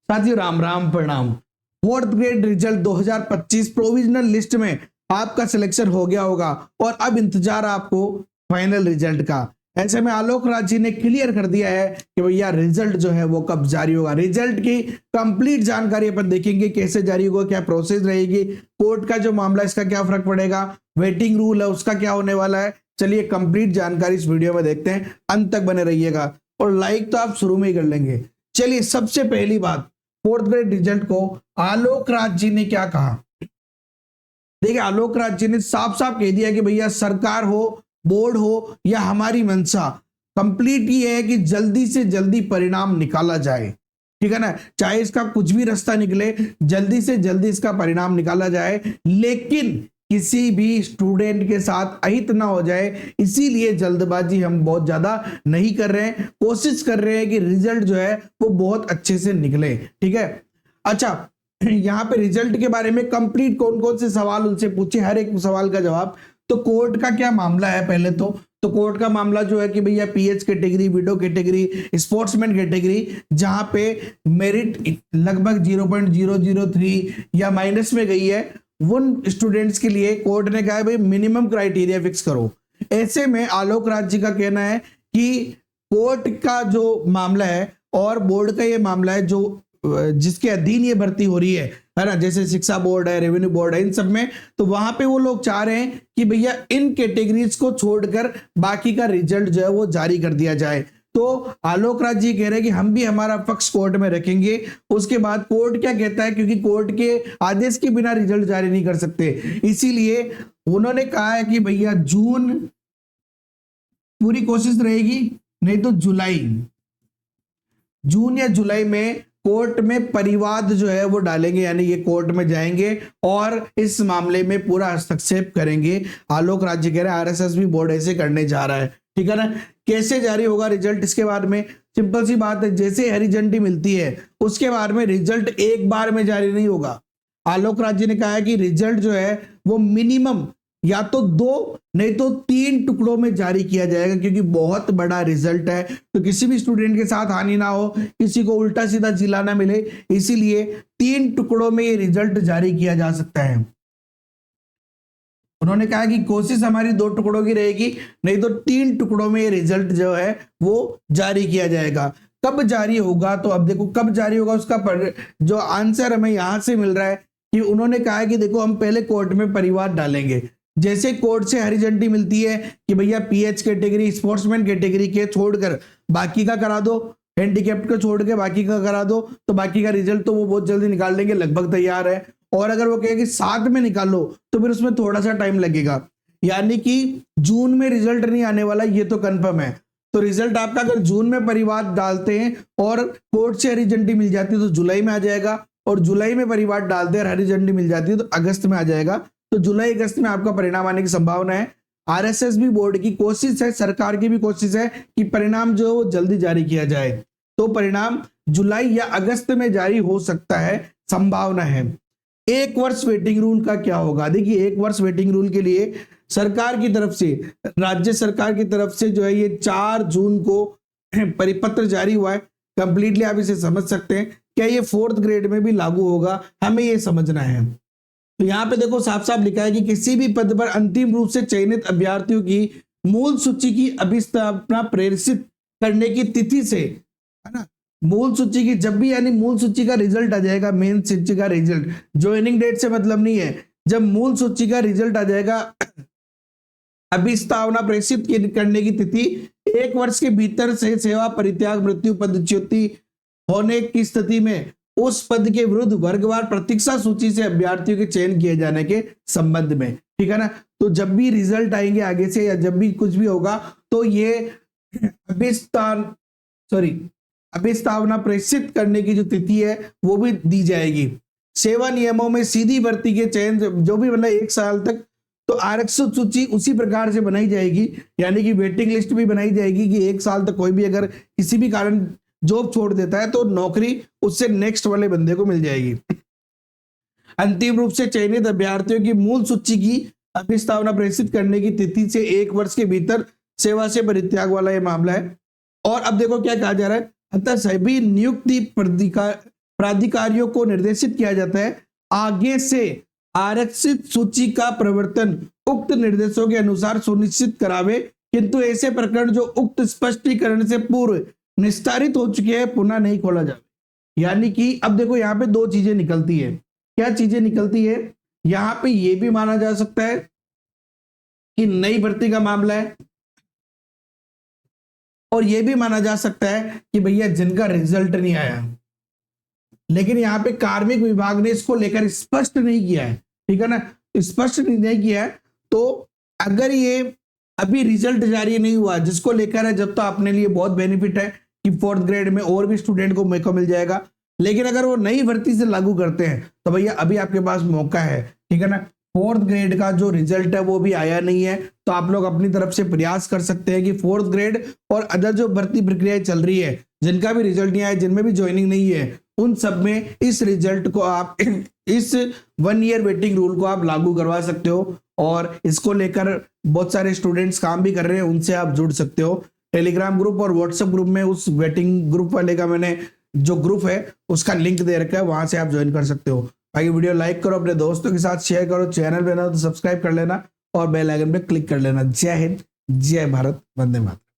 साथियों राम राम प्रणाम। Fourth grade result 2025 provisional list में आपका सिलेक्शन हो गया होगा और अब इंतजार आपको फाइनल रिजल्ट का। ऐसे में आलोक राज जी ने क्लियर कर दिया है कि भैया रिजल्ट जो है वो कब जारी होगा। रिजल्ट की कंप्लीट जानकारी अपन देखेंगे, कैसे जारी होगा, क्या प्रोसेस रहेगी, कोर्ट का जो मामला इसका क्या फर्क पड़ेगा, वेटिंग रूल है उसका क्या होने वाला है। चलिए कंप्लीट जानकारी इस वीडियो में देखते हैं, अंत तक बने रहिएगा और लाइक तो आप शुरू में ही कर लेंगे। चलिए सबसे पहली बात, फोर्थ ग्रेड रिजल्ट को आलोक राज जी ने क्या कहा। देखिए आलोक राज जी ने साफ साफ कह दिया कि भैया सरकार हो, बोर्ड हो या हमारी मंशा कंप्लीट ये है कि जल्दी से जल्दी परिणाम निकाला जाए, ठीक है ना। चाहे इसका कुछ भी रास्ता निकले, जल्दी से जल्दी इसका परिणाम निकाला जाए, लेकिन किसी भी स्टूडेंट के साथ अहित ना हो जाए। इसीलिए जल्दबाजी हम बहुत ज्यादा नहीं कर रहे हैं, कोशिश कर रहे हैं कि रिजल्ट जो है वो बहुत अच्छे से निकले, ठीक है। अच्छा, यहाँ पे रिजल्ट के बारे में कंप्लीट कौन कौन से सवाल उनसे पूछे, हर एक सवाल का जवाब। तो कोर्ट का क्या मामला है, पहले तो कोर्ट का मामला जो है कि भैया pH category, window category, sportsman category, जहां पे मेरिट लगभग 0.003 या माइनस में गई है, उन स्टूडेंट्स के लिए कोर्ट ने कहा है भाई मिनिमम क्राइटेरिया फिक्स करो। ऐसे में आलोक राज जी का कहना है कि कोर्ट का जो मामला है और बोर्ड का ये मामला है, जो जिसके अधीन ये भर्ती हो रही है ना, जैसे शिक्षा बोर्ड है, रेवेन्यू बोर्ड है, इन सब में, तो वहां पे वो लोग चाह रहे हैं कि भैया इन कैटेगरीज को छोड़कर बाकी का रिजल्ट जो है वो जारी कर दिया जाए। तो आलोक राज जी कह रहे हैं कि हम भी हमारा पक्ष कोर्ट में रखेंगे, उसके बाद कोर्ट क्या कहता है, क्योंकि कोर्ट के आदेश के बिना रिजल्ट जारी नहीं कर सकते, इसीलिए उन्होंने कहा है कि भैया जून पूरी कोशिश रहेगी, नहीं तो जून या जुलाई में कोर्ट में परिवाद जो है वो डालेंगे, यानी ये कोर्ट में जाएंगे और इस मामले में पूरा हस्तक्षेप करेंगे। आलोक राज जी कह रहे हैं आरएसएस भी बोर्ड ऐसे करने जा रहा है, ठीक है ना। कैसे जारी होगा रिजल्ट, इसके बाद में सिंपल सी बात है, जैसे हरी झंडी मिलती है उसके बाद में रिजल्ट एक बार में जारी नहीं होगा। आलोक राज जी ने कहा है कि रिजल्ट जो है वो मिनिमम या तो 2 नहीं तो 3 टुकड़ों में जारी किया जाएगा, क्योंकि बहुत बड़ा रिजल्ट है, तो किसी भी स्टूडेंट के साथ हानि ना हो, किसी को उल्टा सीधा जिला ना मिले, इसीलिए 3 टुकड़ों में ये रिजल्ट जारी किया जा सकता है। उन्होंने कहा कि कोशिश हमारी 2 टुकड़ों की रहेगी, नहीं तो 3 टुकड़ों में ये रिजल्ट जो है वो जारी किया जाएगा। कब जारी होगा, तो अब देखो कब जारी होगा उसका जो आंसर हमें यहां से मिल रहा है कि उन्होंने कहा है कि देखो हम पहले कोर्ट में परिवाद डालेंगे, जैसे कोर्ट से हरी झंडी मिलती है कि भैया पीएच कैटेगरी, स्पोर्ट्समैन कैटेगरी के छोड़कर बाकी का करा दो, हैंडीकैप्ड को छोड़ के बाकी का करा दो, तो बाकी का रिजल्ट तो वो बहुत जल्दी निकाल देंगे, लगभग तैयार है। और अगर वो कहे कि साथ में निकालो तो फिर उसमें थोड़ा सा टाइम लगेगा, यानी कि जून में रिजल्ट नहीं आने वाला, ये तो कंफर्म है। तो रिजल्ट आपका अगर जून में परिवाद डालते हैं और कोर्ट से हरी झंडी मिल जाती है तो जुलाई में आ जाएगा, और जुलाई में परिवाद डालते हैं और हरी झंडी मिल जाती है तो अगस्त में आ जाएगा। तो जुलाई अगस्त में आपका परिणाम आने की संभावना है। आरएसएस भी बोर्ड की कोशिश है, सरकार की भी कोशिश है कि परिणाम जो है वो जल्दी जारी किया जाए, तो परिणाम जुलाई या अगस्त में जारी हो सकता है, संभावना है। 1 वर्ष वेटिंग रूल का क्या होगा, देखिए 1 वर्ष वेटिंग रूल के लिए सरकार की तरफ से, राज्य सरकार की तरफ से जो है ये 4 जून को परिपत्र जारी हुआ है। कंप्लीटली आप इसे समझ सकते हैं, क्या ये 4th ग्रेड में भी लागू होगा, हमें ये समझना है। तो यहाँ पे देखो साफ साफ लिखा है कि किसी भी पद पर अंतिम रूप से चयनित अभ्यर्थियों की मूल सूची की अभिस्थापना प्रेषित करने की तिथि से, है ना, मूल सूची की जब भी, यानी मूल सूची का रिजल्ट आ जाएगा, मेन सूची का रिजल्ट, ज्वाइनिंग डेट से मतलब नहीं है, जब मूल सूची का रिजल्ट आ जाएगा, अभिस्थापना प्रेषित करने की तिथि 1 वर्ष के भीतर से सेवा परित्याग, मृत्यु, पदच्युति होने की स्थिति में उस पद के विरुद्ध वर्गवार प्रतीक्षा सूची से अभ्यर्थियों के चयन किए जाने के संबंध में, ठीक है ना। तो जब भी रिजल्ट आएंगे आगे से या जब भी कुछ भी होगा तो ये अभिस्थापना प्रेषित करने की जो तिथि है वो भी दी जाएगी। सेवा नियमों में सीधी भर्ती के चयन जो भी मतलब 1 साल तक, तो आरक्षित सूची उसी प्रकार से बनाई जाएगी, यानी कि वेटिंग लिस्ट भी बनाई जाएगी कि 1 साल तक कोई भी अगर किसी भी कारण जॉब छोड़ देता है तो नौकरी उससे नेक्स्ट वाले बंदे को मिल जाएगी। अंतिम रूप से चयनित अभ्यर्थियों की मूल सूची की अभिस्थापना प्रेषित करने की तिथि से 1 वर्ष के भीतर सेवा से परित्याग वाला यह मामला है। और अब देखो क्या कहा जा रहा है, अतः सभी नियुक्ति प्राधिकारियों को निर्देशित किया जाता है आगे से आरक्षित सूची का प्रवर्तन उक्त निर्देशों के अनुसार सुनिश्चित करावे, किंतु ऐसे प्रकरण जो उक्त स्पष्टीकरण से पूर्व निस्तारित हो चुके हैं पुनः नहीं खोला जावे। यानी कि अब देखो यहाँ पे दो चीजें निकलती है। क्या चीजें निकलती है? यहाँ पे ये भी माना जा सकता है कि नई भर्ती का मामला है, और यह भी माना जा सकता है कि भैया जिनका रिजल्ट नहीं आया, लेकिन यहाँ पे कार्मिक विभाग ने इसको लेकर स्पष्ट नहीं किया है, ठीक है ना, स्पष्ट नहीं किया है। तो अगर ये अभी रिजल्ट जारी नहीं हुआ जिसको लेकर है, जब तो अपने लिए बहुत बेनिफिट है कि 4th ग्रेड में और भी स्टूडेंट को मौका मिल जाएगा। लेकिन अगर वो नई भर्ती से लागू करते हैं तो भैया अभी आपके पास मौका है, ठीक है ना। 4th ग्रेड का जो रिजल्ट है वो भी आया नहीं है, तो आप लोग अपनी तरफ से प्रयास कर सकते हैं कि 4th ग्रेड और अदर जो भर्ती प्रक्रिया चल रही है, जिनका भी रिजल्ट नहीं आया, जिनमें भी ज्वाइनिंग नहीं है, उन सब में इस रिजल्ट को आप इस 1 ईयर वेटिंग रूल को आप लागू करवा सकते हो। और इसको लेकर बहुत सारे स्टूडेंट्स काम भी कर रहे हैं, उनसे आप जुड़ सकते हो। टेलीग्राम ग्रुप और व्हाट्सएप ग्रुप में उस वेटिंग ग्रुप वाले का मैंने जो ग्रुप है उसका लिंक दे रखा है, वहां से आप ज्वाइन कर सकते हो। बाकी वीडियो लाइक करो, अपने दोस्तों के साथ शेयर करो, चैनल पे ना तो सब्सक्राइब कर लेना और बेल आइकन पे क्लिक कर लेना। जय हिंद, जय भारत, वंदे मातरम।